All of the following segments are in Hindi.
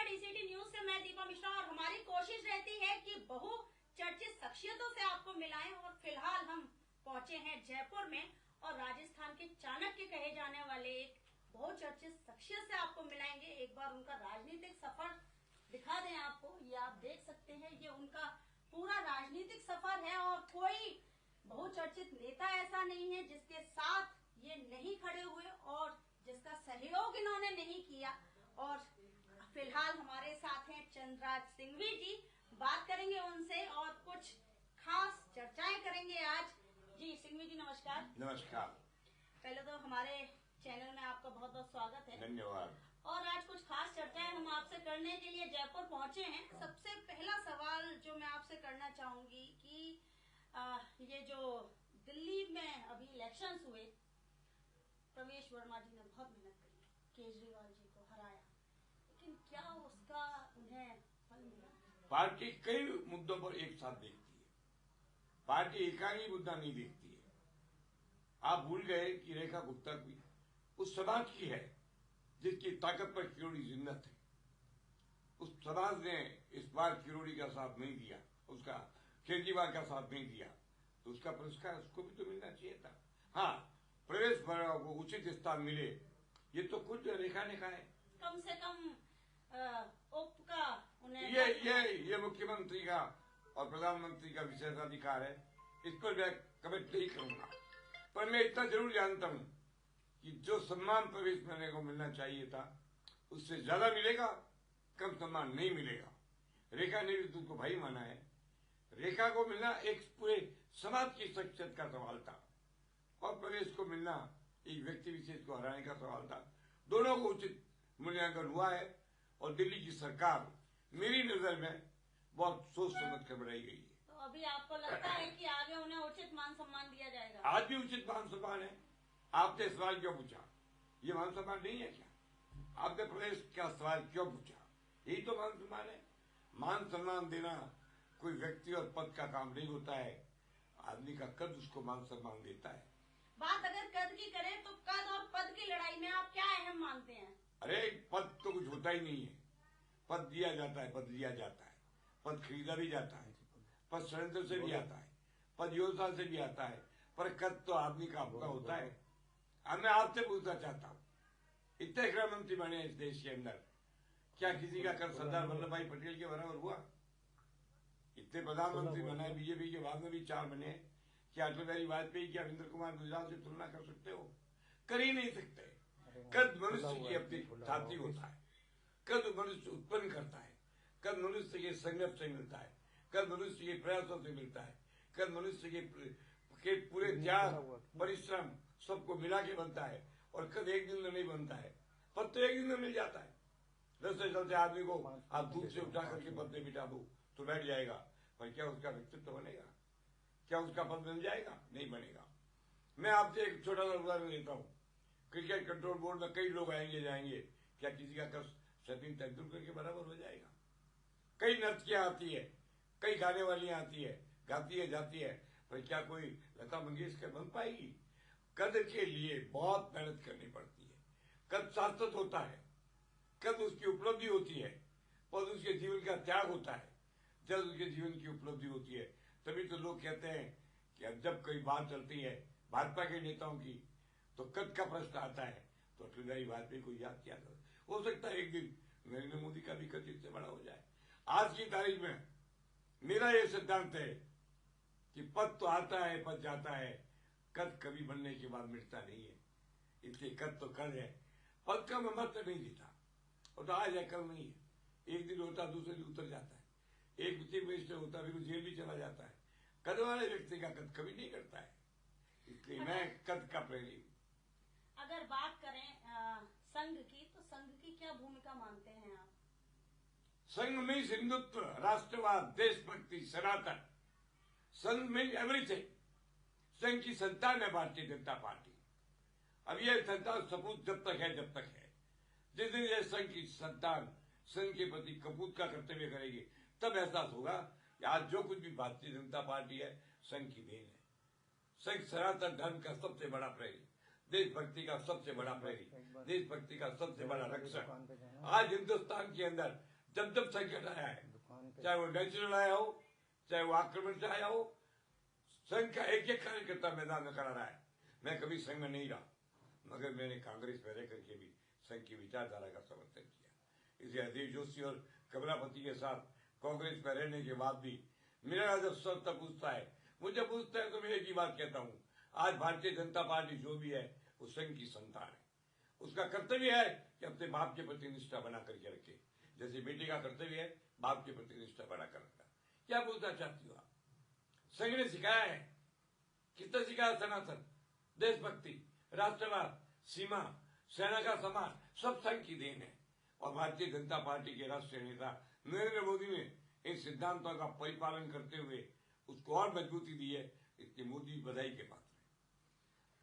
ईसीटी न्यूज से मैं दीपा मिश्रा और हमारी कोशिश रहती है कि बहुचर्चित शख्सियतों से आपको मिलाएं। और फिलहाल हम पहुंचे हैं जयपुर में और राजस्थान के चाणक्य कहे जाने वाले एक बहुचर्चित शख्सियत से आपको मिलाएंगे। एक बार उनका राजनीतिक सफर दिखा दें आपको। ये आप देख सकते हैं, ये उनका पूरा राजनीतिक सफर है और कोई बहुचर्चित नेता ऐसा नहीं है जिसके साथ ये नहीं खड़े हुए और जिसका सहयोग इन्होंने नहीं किया। और फिलहाल हमारे साथ हैं चंद्रराज सिंघवी जी। बात करेंगे उनसे और कुछ खास चर्चाएं करेंगे आज। जी सिंघवी जी नमस्कार। नमस्कार। पहले तो हमारे चैनल में आपका बहुत बहुत स्वागत है। धन्यवाद। और आज कुछ खास चर्चाएं हम आपसे करने के लिए जयपुर पहुंचे हैं। सबसे पहला सवाल जो मैं आपसे करना चाहूंगी कि ये जो दिल्ली में अभी इलेक्शंस हुए, प्रवेश वर्मा जी ने बहुत मेहनत करी, केजरीवाल जी को हराया, लेकिन क्या उसका उन्हें फल मिला? पार्टी कई मुद्दों पर एक साथ देखती है, पार्टी एकांगी मुद्दा नहीं देखती है। आप भूल गए कि रेखा गुप्ता भी उस समाज की है जिसकी ताकत पर किरोड़ी जिंदा थे। उस समाज ने इस बार किरोड़ी का साथ नहीं दिया, उसका केजरीवाल का साथ नहीं दिया, तो उसका पुरस्कार उसको भी तो मिलना चाहिए था। हाँ, प्रवेश वर्मा को उचित स्थान मिले, ये तो खुद रेखा ने कहा है। कम से कम उप का उन्हें ये मुख्यमंत्री का और प्रधानमंत्री का विशेषाधिकार है, इस पर मैं कमेंट नहीं करूंगा। पर मैं इतना जरूर जानता हूं कि जो सम्मान प्रवेश वर्मा को मिलना चाहिए था उससे ज्यादा मिलेगा, कम सम्मान नहीं मिलेगा। रेखा ने भी तुमको भाई माना है। रेखा को मिलना एक पूरे समाज की शख्सियत का सवाल था और प्रवेश को मिलना एक व्यक्ति विशेष को हराने का सवाल था। दोनों को उचित मूल्यांकन हुआ है और दिल्ली की सरकार मेरी नजर में बहुत सोच समझ कर बनाई गई है। तो अभी आपको लगता है कि आगे उन्हें उचित मान सम्मान दिया जाएगा? आज भी उचित मान सम्मान है। आपने सवाल क्यों पूछा? ये मान सम्मान नहीं है क्या? आपने प्रदेश का सवाल क्यों पूछा? यही तो मान सम्मान है। मान सम्मान देना कोई व्यक्ति और पद का काम नहीं होता है, आदमी का कद उसको मान सम्मान देता है। बात अगर कद की करें तो कद और पद की लड़ाई में आप क्या अहम मानते हैं? अरे पद तो कुछ होता ही नहीं है। पद दिया जाता है, पद लिया जाता है, पद खरीदा भी जाता है, पद षड्यंत्र से भी आता है, पद योजना से भी आता है, पर कद तो आदमी का अपना होता है। अब मैं आपसे पूछना चाहता हूँ, इतने गृह मंत्री बने इस देश के अंदर, क्या किसी का कद सरदार वल्लभ भाई पटेल के बराबर हुआ? इतने प्रधानमंत्री बनाए बीजेपी के बाद में भी 4 बने, क्या अटल बिहारी वाजपेयी क्या अरविंद कुमार गुजराल से तुलना कर सकते हो? कर ही नहीं सकते। कद मनुष्य की अपनी छाती होता है, कद मनुष्य उत्पन्न करता है, कद मनुष्य के संघर्ष से मिलता है, कद मनुष्य के प्रयासों से मिलता है, कद मनुष्य के पूरे त्याग परिश्रम सबको मिला के बनता है। और कद एक दिन में नहीं बनता है, पद तो एक दिन में मिल जाता है। रस्ते चलते आदमी को आप दूध से उठा करके पद में बिठा दो तो बैठ जाएगा, पर क्या उसका व्यक्तित्व बनेगा? क्या उसका पद मिल जाएगा? नहीं बनेगा। मैं आपसे एक छोटा सा उदाहरण देता हूँ। क्रिकेट कंट्रोल बोर्ड में कई लोग आएंगे जाएंगे, क्या किसी का कद सचिन तेंदुलकर के बराबर हो जाएगा? कई नर्तकियां आती है, कई गाने वालियां आती है, गाती है जाती है, पर क्या कोई लता मंगेशकर बन पाएगी? कद के लिए बहुत मेहनत करनी पड़ती है। कद शाश्वत होता है, कद उसकी उपलब्धि होती है, पद उसके जीवन का त्याग होता है। जब उसके जीवन की उपलब्धि होती है तभी तो लोग कहते हैं कि अब जब कोई बात चलती है भाजपा के नेताओं की तो कद का प्रश्न आता है तो अटल बिहारी वाजपेयी को याद किया था। हो सकता है एक दिन नरेंद्र मोदी का भी कद इससे बड़ा हो जाए। आज की तारीख में मेरा ये सिद्धांत है कि पद तो आता है, पद जाता है, कद कभी बनने के बाद मिटता नहीं है। इसलिए कद तो कद है, पद का मैं महत्व नहीं देता। और तो आज है कल नहीं है, एक दिन होता दूसरे दिन उतर जाता है। एक चीफ मिनिस्टर होता फिर जेल भी चला जाता है। कद वाले व्यक्ति का कद कभी नहीं करता है, इसलिए मैं कद का प्रेमी हूं। अगर बात करें संघ की, तो संघ की क्या भूमिका मानते हैं आप? संघ में हिंदुत्व, राष्ट्रवाद, देशभक्ति, सनातन। संघ में एवरीथिंग। संघ की संतान है भारतीय जनता पार्टी। अब यह संतान सपूत जब तक है। जिस दिन यह संघ की संतान संघ के प्रति कपूत का कर्तव्य करेगी तब एहसास होगा कि आज जो कुछ भी भारतीय जनता पार्टी है संघ की देन है। संघ सनातन धर्म का सबसे बड़ा प्रेमी, देशभक्ति का सबसे बड़ा प्रेमी, देशभक्ति का सबसे बड़ा रक्षक। आज हिंदुस्तान के अंदर जब जब संकट आया है, चाहे वो नेचुरल आया हो, चाहे वो आक्रमण से आया हो, संघ का एक एक कार्यकर्ता मैदान में खड़ा रहा है। मैं कभी संघ में नहीं रहा, मगर मैंने कांग्रेस में रह करके भी संघ की विचारधारा का समर्थन किया। इसे अधीर जोशी और कमलापति के साथ कांग्रेस में रहने के बाद भी मेरा जब सब पूछता है, मुझे पूछता है तो मैं एक ही बात कहता हूँ, आज भारतीय जनता पार्टी जो भी है वो संघ की संतान है। उसका कर्तव्य है कि अपने बाप के प्रति निष्ठा बना करके रखे, जैसे बेटी का कर्तव्य है बाप के प्रति निष्ठा बना कर रखा। क्या बोलना चाहती हो आप? संघ ने सिखाया है, कितना सिखाया? सनातन, देशभक्ति, राष्ट्रवाद, सीमा, सेना का सम्मान, सब संघ की देन है। और भारतीय जनता पार्टी के राष्ट्रीय नेता नरेंद्र मोदी ने इन सिद्धांतों का परिपालन करते हुए उसको और मजबूती दी है, इसलिए मोदी बधाई के पात्र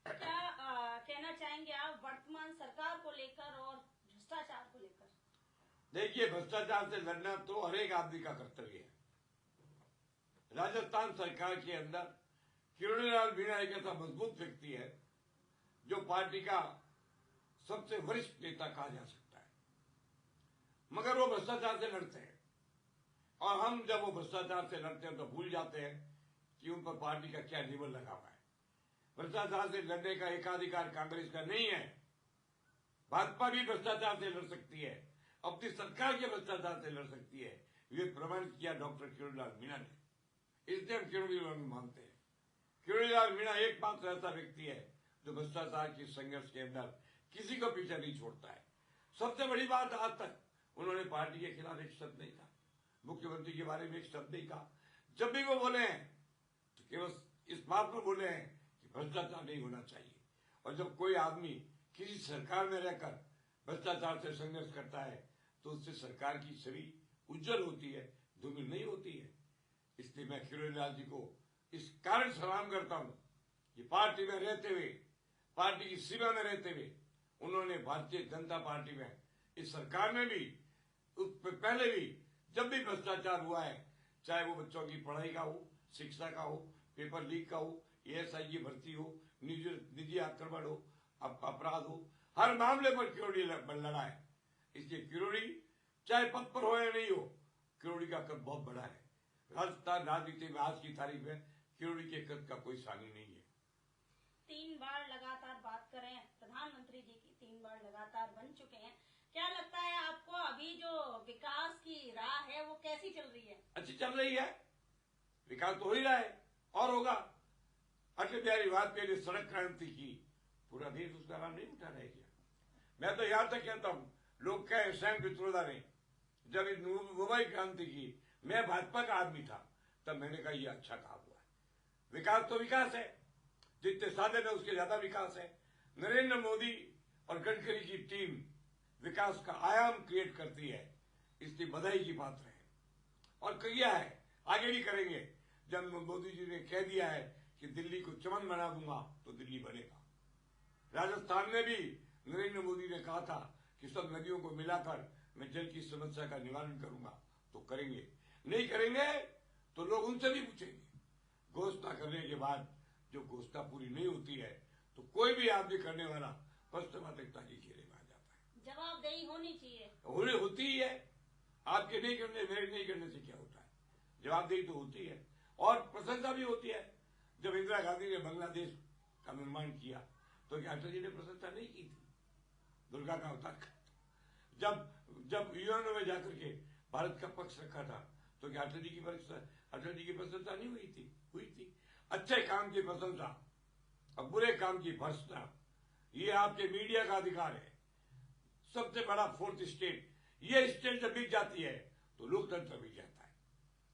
है। क्या कहना चाहेंगे आप वर्तमान सरकार को लेकर और भ्रष्टाचार को लेकर? देखिए, भ्रष्टाचार से लड़ना तो हर एक आदमी का कर्तव्य है। राजस्थान सरकार के अंदर किरोड़ीलाल मीणा एक ऐसा मजबूत व्यक्ति है जो पार्टी का सबसे वरिष्ठ नेता कहा जा सकता है, मगर वो भ्रष्टाचार से लड़ते हैं। और हम जब वो भ्रष्टाचार से लड़ते हैं तो भूल जाते हैं कि उन पर पार्टी का क्या लेवल लगा हुआ है। भ्रष्टाचार से लड़ने का एकाधिकार कांग्रेस का नहीं है। भाजपा भी भ्रष्टाचार से लड़ सकती है, अपनी सरकार के भ्रष्टाचार से लड़ सकती है। ये प्रमाणित किया डॉक्टर किरोड़ीलाल मीणा ने, इसलिए हम किरोड़ीलाल मानते हैं। किरोड़ीलाल मीणा एकमात्र ऐसा व्यक्ति है जो भ्रष्टाचार के संघर्ष के अंदर किसी को पीछे नहीं छोड़ता है। सबसे बड़ी बात, आज तक उन्होंने पार्टी के खिलाफ एक शब्द नहीं कहा, मुख्यमंत्री के बारे में एक शब्द नहीं कहा। जब भी वो बोले हैं तो केवल इस बात पर बोले हैं कि भ्रष्टाचार नहीं होना चाहिए। और जब कोई आदमी किसी सरकार में रहकर भ्रष्टाचार से संघर्ष करता है तो उससे सरकार की छवि उज्जवल होती है, धूमिल नहीं होती है। इसलिए मैं किरोड़ीलाल जी को इस कारण सलाम करता हूं कि पार्टी में रहते हुए, पार्टी की सीमा में रहते हुए उन्होंने भारतीय जनता पार्टी में, इस सरकार में भी, पहले भी जब भी भ्रष्टाचार हुआ है, चाहे वो बच्चों की पढ़ाई का हो, शिक्षा का हो, पेपर लीक का हो, एएसआई की भर्ती हो, निजी आक्रमण हो, अपराध हो, हर मामले पर किरोड़ी लड़ा है। इसलिए किरोड़ी चाहे पद पर हो या नहीं हो, किरोड़ी का कद बहुत बड़ा है। राजस्थान राजनीति में आज की तारीख में किरोड़ी के कद का कोई सानी नहीं है। 3 बार लगातार बात करें प्रधानमंत्री जी की, 3 बार लगातार बन चुके हैं। क्या लगता है आपको अभी जो विकास की राह है वो कैसी चल रही है? अच्छी चल रही है, विकास तो हो ही रहा है और होगा। अटल बिहारी वाजपेयी ने सड़क क्रांति की, पूरा देश उसका नाम नहीं उठा रह गया। मैं तो यहां तक कहता हूं, लोग कहे सैम पित्रोदा ने जब इस मुंबई क्रांति की, मैं भाजपा का आदमी था, तब मैंने कहा ये अच्छा काम हुआ है। विकास तो विकास है, जितने साधन है उसके ज्यादा विकास है। नरेंद्र मोदी और गडकरी की टीम विकास का आयाम क्रिएट करती है, इसलिए बधाई की पात्र है और किया है, आगे भी करेंगे। जब मोदी जी ने कह दिया है कि दिल्ली को चमन बना दूंगा तो दिल्ली बनेगा। राजस्थान में भी नरेंद्र मोदी ने कहा था कि सब नदियों को मिलाकर मैं जल की समस्या का निवारण करूंगा, तो करेंगे। नहीं करेंगे तो लोग उनसे भी पूछेंगे। घोषणा करने के बाद जो घोषणा पूरी नहीं होती है तो कोई भी आदमी करने वाला पश्चिमात्मकता की घेरे में आ जाता है। जवाबदेही होनी चाहिए, होती ही है। आपके नहीं करने, मेरे नहीं करने से क्या होता है? जवाबदेही तो होती है और प्रशंसा भी होती है। जब इंदिरा गांधी ने बांग्लादेश का निर्माण किया तो क्या अटल जी ने प्रशंसा नहीं की थी? दुर्गा का अवतार जब यूएनओ में जाकर के भारत का पक्ष रखा था तो क्या अटल जी की प्रशंसा नहीं हुई थी? हुई थी। अच्छे काम की प्रशंसा और बुरे काम की भर्त्सना, ये आपके मीडिया का अधिकार है। सबसे बड़ा फोर्थ स्टेट, ये स्टेट जब बिक जाती है तो लोकतंत्र बिक जाता है।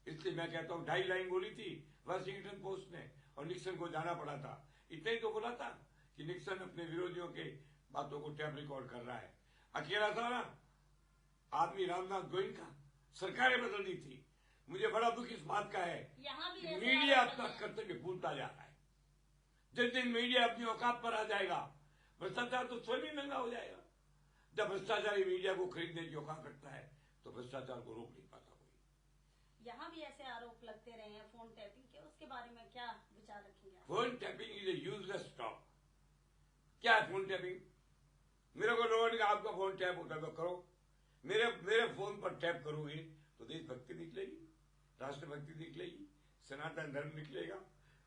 इसलिए मैं कहता हूं 2.5 लाइन बोली थी वाशिंगटन पोस्ट ने और निक्सन को जाना पड़ा था। इतना ही तो बोला था कि निक्सन अपने विरोधियों के बातों को टैप रिकॉर्ड कर रहा है। अकेला था ना आदमी, रामनाथ गोविंद का, सरकारें बदल दी थी। मुझे बड़ा दुख इस बात का है कि मीडिया अपना कर्तव्य भूलता जा रहा है। जिस दिन मीडिया अपनी औकात पर आ जाएगा, भ्रष्टाचार तो स्वयं ही महंगा हो जाएगा। जब भ्रष्टाचारी मीडिया को खरीदने की औकात रखता है तो भ्रष्टाचार को रोक नहीं पाता कोई। यहाँ भी ऐसे आरोप लगते रहे हैं फोन टैपिंग के, उसके बारे में क्या विचार रखेंगे? Phone tapping is a useless talk. क्या है फोन टैपिंग? मेरे को लोगों ने कहा आपका फोन टैप होता है तो करो। मेरे फोन ऊपर टैप करोगे तो देशभक्ति निकलेगी, राष्ट्रभक्ति निकलेगी, सनातन धर्म निकलेगा,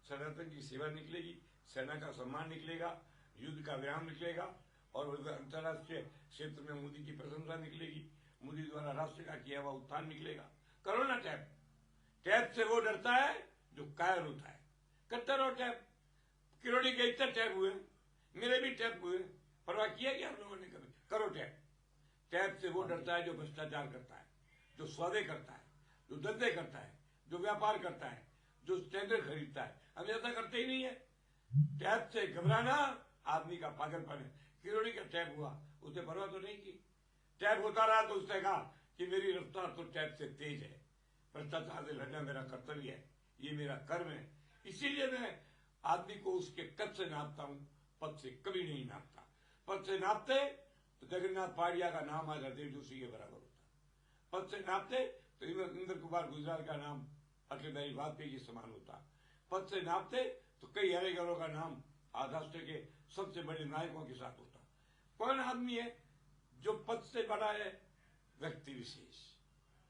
सनातन की सेवा निकलेगी, सेना का सम्मान निकलेगा, युद्ध का विराम निकलेगा और अंतर्राष्ट्रीय क्षेत्र में मोदी की प्रशंसा निकलेगी, मोदी द्वारा राष्ट्र का किया हुआ उत्थान निकलेगा। करो ना टैप। टैप से वो डरता है जो कायर होता है। करते रहो टैप। किरोड़ी के इतने टैप हुए, मेरे भी टैप हुए, परवाह किया कि आप लोगों ने कभी? करो टैप। टैप से वो डरता है जो भ्रष्टाचार करता है, जो सौदे करता है, जो धंधे करता है, जो व्यापार करता है, जो स्टैंडर्ड खरीदता है। हम ऐसा करते ही नहीं है। टैप से घबराना आदमी का पागलपन है। किरोड़ी का टैप हुआ, उसने परवाह तो नहीं की। टैप होता रहा तो उसने कहा कि मेरी रफ्तार तो टैप से तेज है, भ्रष्टाचार से लड़ना मेरा कर्तव्य है, ये मेरा कर्म है। इसीलिए मैं आदमी को उसके कद से नापता हूं, पद से कभी नहीं नापता। पद से नापते तो जगन्नाथ पाड़िया का नाम आज हरदेव जोशी के बराबर होता। पद से नापते तो इंद्र कुमार गुजराल का नाम अटल बिहारी वाजपेयी के समान होता। पद से नापते तो कई हरेगरों का नाम आज राष्ट्र के सबसे बड़े नायकों के साथ होता। कौन आदमी है जो पद से बड़ा है? व्यक्ति विशेष।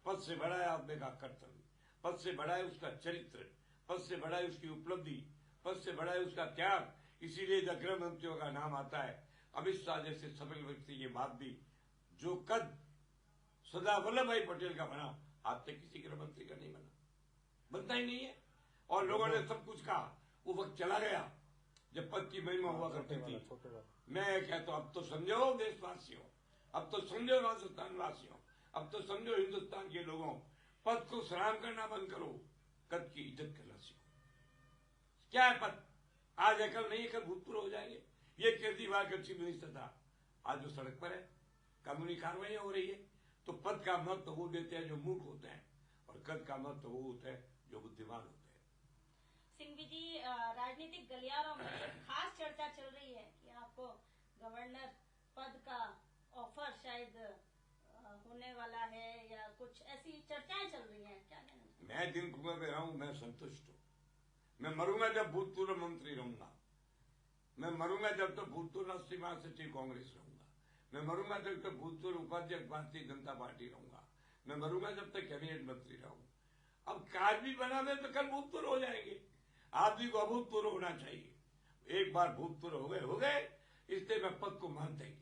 पद से बड़ा है आदमी का कर्तव्य, पद से बड़ा है उसका चरित्र, पद से बड़ा है उसकी उपलब्धि, पद से बड़ा है उसका त्याग। इसीलिए जब गृह मंत्रियों का नाम आता है, अमित शाह जैसे सफल व्यक्ति के बाद भी जो कद सरदार वल्लभ भाई पटेल का बना, आज तक किसी गृह मंत्री का नहीं बना, बनता ही नहीं है। और लोगों ने सब कुछ कहा, वो वक्त चला गया जब पद की महिमा हुआ करती थी। मैं कहता हूं अब तो समझो देशवासियों, अब तो समझो राजस्थान वासियों, अब तो समझो हिंदुस्तान के लोगों, पद को सलाम करना बंद करो, कद की इज्जत करना सीखो। क्या है पद? आज है कल नहीं है, कल भूतपूर्व हो जाएंगे। ये केजरीवाल का चीफ मिनिस्टर था, आज जो सड़क पर है, कानूनी कार्रवाई हो रही है। तो पद का महत्व वो देते हैं जो मूर्ख होते हैं, और कद का महत्व वो होता है जो बुद्धिमान होते हैं। सिंघवी जी, राजनीतिक गलियारों में एक खास चर्चा चल रही है कि आपको गवर्नर पद का ऑफर शायद होने वाला है, या कुछ ऐसी चर्चाएं चल रही हैं, क्या कहना? मैं जिन कुएं पे रहूं मैं संतुष्ट हूं। मैं मरूंगा जब भूतपूर्व मंत्री रहूंगा, मैं मरूंगा जब तक भूतपूर्व राष्ट्रीय महासचिव कांग्रेस रहूंगा, मैं मरूंगा जब तक भूतपूर्व उपाध्यक्ष भारतीय जनता पार्टी रहूंगा, मैं मरूंगा जब तक कैबिनेट मंत्री रहूं। अब काज भी बना दे तो कल भूतपूर्व हो जाएंगे। आदमी को अभूतपूर्व होना चाहिए। एक बार भूतपूर्व हो गए, इसलिए मैं पद को मानता ही।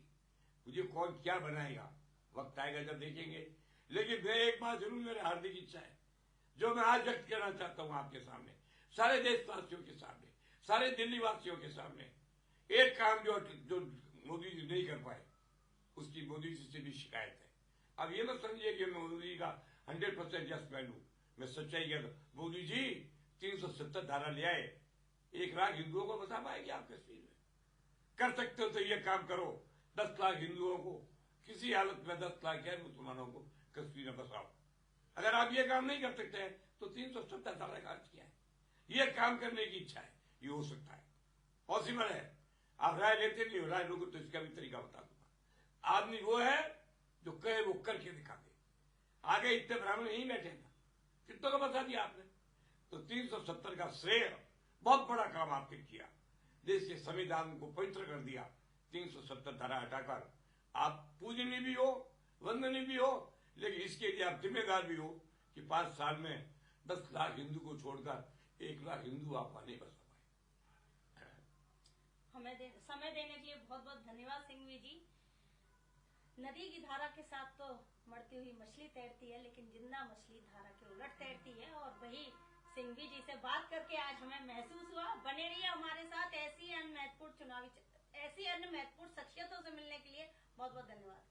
मुझे कौन क्या बनाएगा वक्त आएगा जब देखेंगे। लेकिन मैं एक बात जरूर, मेरी हार्दिक इच्छा है जो मैं आज व्यक्त करना चाहता हूं आपके सामने, सारे देशवासियों के सामने, सारे दिल्ली वासियों के सामने। एक काम जो मोदी जी नहीं कर पाए, उसकी मोदी जी से भी शिकायत है। अब ये मत समझिए कि मैं मोदी जी का 100% यस मैन हूं। मैं सच्चाई कहता, मोदी जी 370 धारा ले आए, 1 लाख हिंदुओं को बसा पाएंगे आप कश्मीर में? कर सकते हो तो ये काम करो, 10 लाख हिंदुओं को किसी हालत में, 10 लाख गैर मुसलमानों को कश्मीर में बसाओ। अगर आप ये काम नहीं कर सकते हैं तो 370 धारा का अर्थ क्या है? ये काम करने की इच्छा है, ये हो सकता है, पॉसिबल है। आप राय लेते नहीं हो, राय लोगों तो इसका भी तरीका बता दूंगा। आदमी वो है जो कहे वो करके दिखा दे। आगे इतने ब्राह्मण यही बैठे ना, कितनों को बता दिया आपने? तो 370 का श्रेय, बहुत बड़ा काम आपने किया, देश के संविधान को पवित्र कर दिया। 370 धारा हटाकर आप पूजनीय भी हो, वंदनीय भी हो, लेकिन इसके लिए आप जिम्मेदार भी हो कि 5 साल में 10 लाख हिंदू को छोड़कर 1 लाख हिंदू आप नहीं बसा पाए। हमें समय देने के लिए बहुत बहुत धन्यवाद सिंघवी जी। नदी की धारा के साथ तो मरती हुई मछली तैरती है, लेकिन जिंदा मछली धारा के उलट तैरती है, और वही सिंघवी जी से बात करके आज हमें महसूस हुआ। बने रहिए हमारे साथ ऐसी अन्य महत्वपूर्ण शख्सियतों से मिलने के लिए। बहुत बहुत धन्यवाद।